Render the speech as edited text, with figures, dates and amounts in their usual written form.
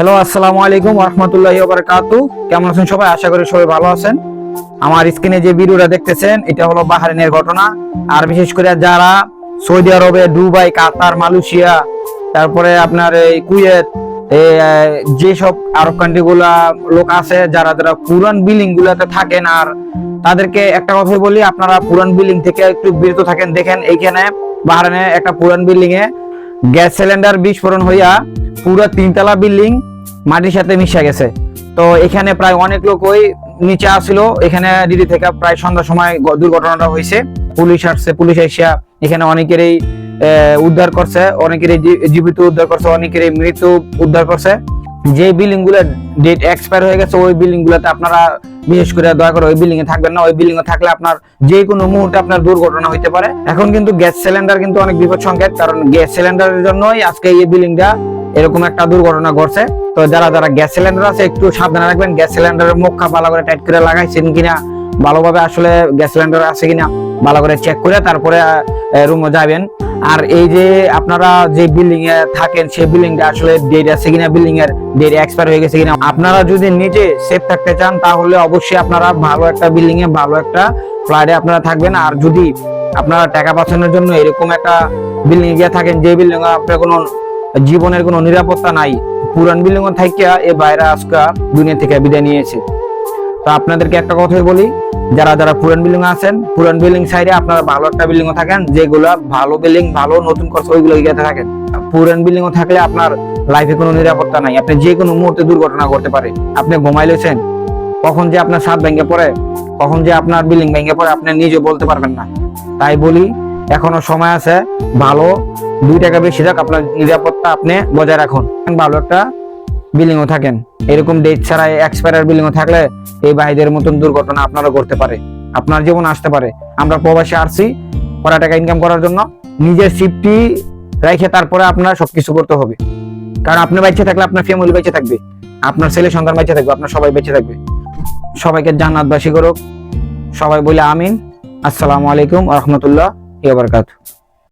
Hello, আসসালামু আলাইকুম ওয়া রাহমাতুল্লাহি ওয়া বারাকাতুহু। কেমন আছেন সবাই? আশা করি সবাই ভালো আছেন। আমার স্ক্রিনে যে ভিডিওটা দেখতেছেন এটা হলো বাহরাইনের ঘটনা। আর বিশেষ করে যারা সৌদি আরবে, দুবাই, কাতার, মালয়েশিয়া, তারপরে আপনার এই কুয়েত, যেসব আরব কান্ট্রি গুলা লোক আছে যারা যারা পুরান বিল্ডিং গুলাতে থাকেন, আর তাদেরকে একটা কথাই বলি, আপনারা পুরান বিল্ডিং থেকে একটু বিরত থাকেন। দেখেন এইখানে বাহরাইনে একটা পুরান বিল্ডিং এ গ্যাস সিলিন্ডার বিস্ফোরণ হইয়া পুরো 3 তলা বিল্ডিং মাটির সাথে মিশে গেছে। তো এখানে প্রায় অনেক লোক ওই নিচে আসছিল। এখানে দিদি থেকে প্রায় সন্ধ্যার সময় দুর্ঘটনাটা হয়েছে। পুলিশ আসছে, পুলিশ এসে এখানে অনেকেরই উদ্ধার করছে, অনেকেরই জীবিত উদ্ধার করছে, অনেকেরই মৃত্যু উদ্ধার করছে। যে বিল্ডিং গুলো ডেট এক্সপায়ার হয়ে গেছে ওই বিল্ডিং গুলোতে আপনারা বিশেষ করে দয়া করে ওই বিল্ডিং এ থাকবেন না। ওই বিল্ডিং এ থাকলে আপনার যে কোনো মুহূর্তে আপনার দুর্ঘটনা হইতে পারে। এখন কিন্তু গ্যাস সিলিন্ডার কিন্তু অনেক বিপদ সংকেত, কারণ গ্যাস সিলিন্ডারের জন্যই আজকে এই বিল্ডিংটা এরকম একটা দুর্ঘটনা ঘটছে। তো যারা যারা গ্যাস সিলিন্ডার আছে একটু সাবধানে রাখবেন। গ্যাস সিলিন্ডারের মুখটা ভালো করে টাইট করে লাগাইছেন কিনা, ভালোভাবে আসলে গ্যাস সিলিন্ডার আছে কিনা ভালো করে চেক করে তারপরে রুমে যাবেন। আর এই যে আপনারা যে বিল্ডিং এ থাকেন সেই বিল্ডিংটা আসলে ডেট আছে কিনা, বিল্ডিং এর ডেট এক্সপায়ার হয়ে গেছে কিনা, আপনারা যদি নিজে সেফ থাকতে চান তাহলে অবশ্যই আপনারা ভালো একটা বিল্ডিং এ, ভালো একটা ফ্ল্যাটে আপনারা থাকবেন। আর যদি আপনারা টাকা বাঁচানোর জন্য এরকম একটা বিল্ডিং এ গিয়ে থাকেন যে বিল্ডিং এ আপনার কোনো জীবনের কোনো নিরাপত্তা নাই, পুরান বিল্ডিং এ থাকিয়া এই বাইরে আজকে দুনিয়া থেকে বিদায় নিয়েছে। তো আপনাদেরকে একটা কথাই বলি, যারা যারা পুরান বিল্ডিং আছেন, পুরান বিল্ডিং সাইডে আপনারা ভালো একটা বিল্ডিং এ থাকেন, যেগুলো ভালো বিল্ডিং, ভালো নতুন করছে ওইগুলো গিয়ে থাকেন। পুরান বিল্ডিং এ থাকলে আপনার লাইফে কোনো নিরাপত্তা নাই, আপনি যে কোনো মুহূর্তে দুর্ঘটনা ঘটতে পারে। আপনি ঘুমাইলেছেন, কখন যে আপনার ছাদ ভেঙে পড়ে, কখন যে আপনার বিল্ডিং ভেঙে পড়ে আপনি নিজে বলতে পারবেন না। তাই বলি এখনো সময় আছে, ভালো 2 টাকা বেশি যাক আপনার নিরাপত্তা আপনি বজায় রাখুন। ভালো একটা বিল্ডিং ও থাকেন। এরকম ডেট ছাড়া এক্সপায়ার বিল্ডিং ও থাকলে এই ভাইদের মতন দুর্ঘটনা আপনারও করতে পারে, আপনার জীবন আসতে পারে। আমরা প্রবাসে আসছি কড়া টাকা ইনকাম করার জন্য, নিজের সেফটি রেখে তারপরে আপনার সবকিছু করতে হবে। কারণ আপনি বেঁচে থাকলে আপনার ফ্যামিলি বেঁচে থাকবে, আপনার ছেলে সন্তান বেঁচে থাকবে, আপনার সবাই বেঁচে থাকবে। সবাইকে জান্নাতবাসী করুক, সবাই বলে আমিন। আসসালামু আলাইকুম ওয়া রাহমাতুল্লাহি ওয়া বারাকাতুহু।